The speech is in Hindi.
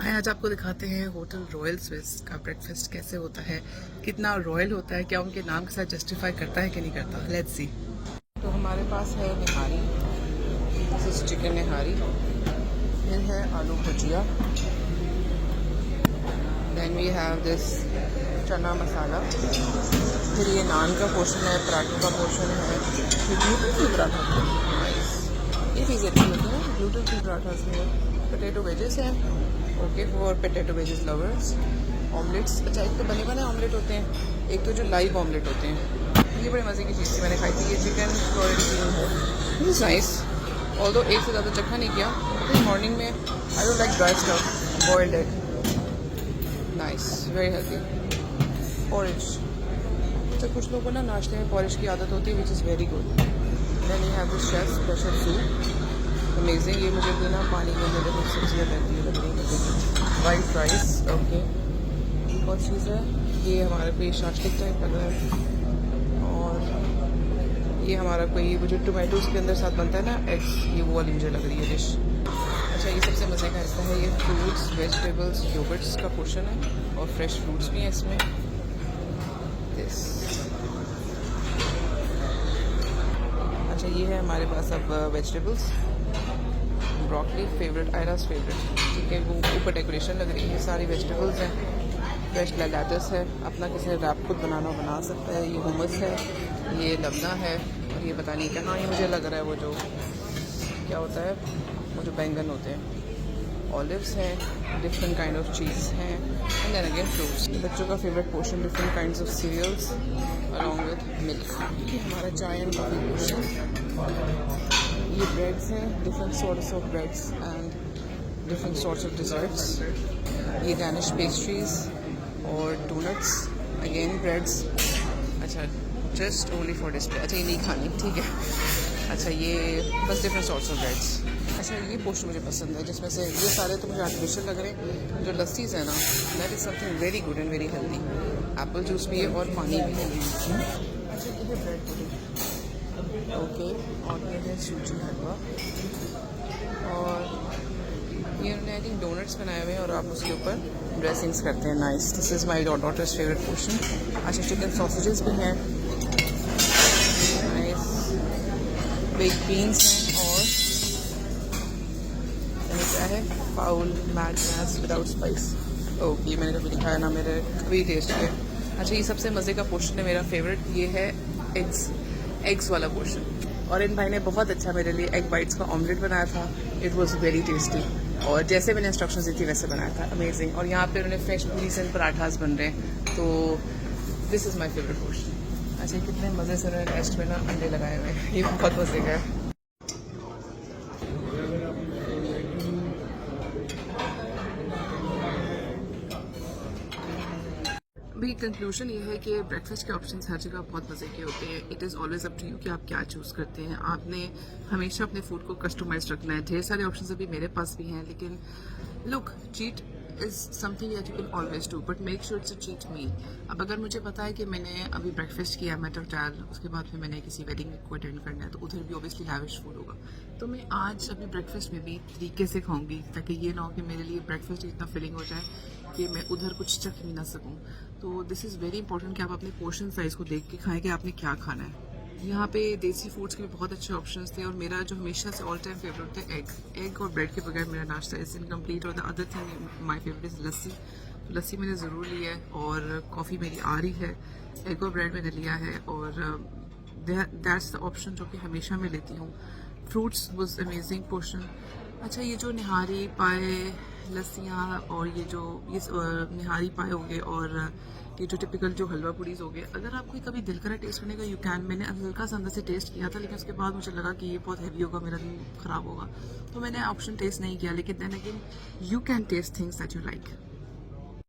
आए आज आपको दिखाते हैं होटल रॉयल स्विस का ब्रेकफास्ट कैसे होता है, कितना रॉयल होता है, क्या उनके नाम के साथ जस्टिफाई करता है कि नहीं करता। Let's see. तो हमारे पास है निहारी, दिस इज चिकन निहारी, फिर है आलू भुजिया, देन वी हैव दिस चना मसाला, फिर ये नान का पोर्शन है, पराठों का पोर्शन है, फिर ग्लूटेन फ्री पराठा, ये चीज़ अच्छी होती है ग्लूटेन फ्री पराठा में। पोटैटो वेजेस हैं, okay for potato wages lovers. Omelettes, अच्छा एक तो बने बने ऑमलेट होते हैं, एक तो जो लाइव ऑमलेट होते हैं, ये बड़े मज़े की चीज़ थी, मैंने खाई थी। ये चिकन फ्लोरेंटीन है, दिस इज़ नाइस, ऑल्दो एक से ज़्यादा चखा नहीं किया। फिर मॉर्निंग में I don't like dry stuff, boiled egg, nice, very healthy. Porridge, तो कुछ लोगों को ना नाश्ते में पॉरिज की आदत होती है, which is very good. Then you have this chef special soup, amazing. ये मुझे भी ना पानी में मेरे कुछ सब्जियाँ रहती है लग रही मुझे। वाइट राइस, ओके, और चीज़ है ये हमारा कोई शास्टिक टाइप लग रहा है, और ये हमारा कोई वो जो टोमेटोज़ के अंदर साथ बनता है ना एग्स, ये वो वाली मुझे लग रही है डिश। अच्छा, ये सबसे मज़े का हिस्सा है, ये फ्रूट्स वेजिटेबल्स योगर्ट्स का पोर्शन है, और फ्रेश फ्रूट्स भी हैं इसमें। दिस, अच्छा ये है हमारे पास अब वेजिटेबल्स, ब्रोकली फेवरेट, आयरा's फेवरेट, ठीक है, वो ऊपर डेकोरेशन लग रही है, सारी वेजिटेबल्स हैं, फ्रेश लेटस है, अपना किसी रैप खुद बनाना बना सकता है। ये हुमस है, ये लबना है, और ये पता नहीं कहाँ, ये मुझे लग रहा है वो जो क्या होता है, वो जो बैंगन होते हैं। ऑलिव्स हैं, डिफरेंट काइंड ऑफ चीज़ हैं, एंड देन अगेन फ्रूट्स। बच्चों का favourite portion, different kinds of cereals along with milk. ये हमारा चाय एंड कॉफी पोर्शन। ये ब्रेड्स हैं, different sorts of breads and different sorts of desserts. ये डैनिश पेस्ट्रीज और डोनट्स, अगेन ब्रेड्स। अच्छा, जस्ट ओनली फॉर डिस्प्ले, अच्छा ये नहीं खानी, ठीक है। अच्छा ये बस डिफरेंट सॉर्ट्स ऑफ ब्रेड्स। अच्छा ये पोर्शन मुझे पसंद है, जिसमें से ये सारे तो मुझे आर्टिफिशियल लग रहे हैं। जो लस्सीज़ है ना, that is something very good and very healthy. Apple juice भी है और पानी भी है। अच्छा ये है ब्रेड पुडिंग, ओके, और ये है सूजी हलवा, और ये उन्होंने आई थिंक डोनट्स बनाए हुए हैं और आप उसके ऊपर ड्रेसिंग्स करते हैं। Nice, this is my daughter's favourite portion. अच्छा चिकन सॉसेजेस भी हैं, नाइस, बेक बीन्स हैं, और ये क्या है, foul madness without spice, okay, मैंने कभी नहीं खाया ना मेरे कभी टेस्ट किया। अच्छा ये सबसे मज़े का पोर्शन है मेरा फेवरेट, ये है एग्स वाला पोर्शन, और इन भाई ने बहुत अच्छा मेरे लिए एग बाइट्स का ऑमलेट बनाया था। इट वाज वेरी टेस्टी, और जैसे मैंने इंस्ट्रक्शंस दी थी वैसे बनाया था, अमेजिंग। और यहाँ पे उन्होंने फ्रेश पूरीज एंड पराठास बन रहे हैं, तो this is my favourite portion. अच्छा कितने मज़े से उन्होंने टेस्ट में ना अंडे लगाए हुए हैं, ये बहुत मज़े का है। अभी कंक्लूजन ये है कि ब्रेकफास्ट के ऑप्शंस हर जगह बहुत मज़े के होते हैं। It is always up to you कि आप क्या चूज़ करते हैं। आपने हमेशा अपने फूड को कस्टमाइज रखना है। ढेर सारे ऑप्शंस अभी मेरे पास भी हैं, लेकिन look, cheat is something that you can always do, but make sure it's a cheat meal. अब अगर मुझे पता है कि मैंने अभी ब्रेकफास्ट किया मेट होटल, उसके बाद फिर मैंने किसी वेडिंग को अटेंड करना है, तो उधर भी ऑब्वियसली लैविश फूड होगा, तो मैं आज अभी ब्रेकफास्ट में भी तरीके से खाऊंगी, ताकि ये ना हो कि मेरे लिए ब्रेकफास्ट इतना फिलिंग हो जाए कि मैं उधर कुछ चख भी ना सकूं। तो दिस इज़ वेरी इंपॉर्टेंट कि आप अपने पोर्शन साइज़ को देख के खाएं कि आपने क्या खाना है। यहाँ पे देसी फूड्स के भी बहुत अच्छे ऑप्शंस थे, और मेरा जो हमेशा से ऑल टाइम फेवरेट थे एग और ब्रेड के बगैर मेरा नाश्ता इज़ इनकम्प्लीट। और the other thing my favourite is lassi, तो लस्सी मैंने ज़रूर ली है, और कॉफ़ी मेरी आ रही है, एग और ब्रेड मैंने लिया है, और दैट्स द ऑप्शन जो कि हमेशा मैं लेती हूँ। Fruits was amazing portion. अच्छा ये जो निहारी पाए, लस्सियाँ, और ये जो ये निहारी पाए हो गए, और ये जो टिपिकल जो हलवा पूड़ीज़ हो गए, अगर आपको कभी दिल करा टेस्ट करने का यू कैन। मैंने हल्का सा अंदर से टेस्ट किया था, लेकिन उसके बाद मुझे लगा कि ये बहुत हैवी होगा, मेरा दिन ख़राब होगा, तो मैंने ऑप्शन टेस्ट नहीं किया। लेकिन then again you can taste things that you like.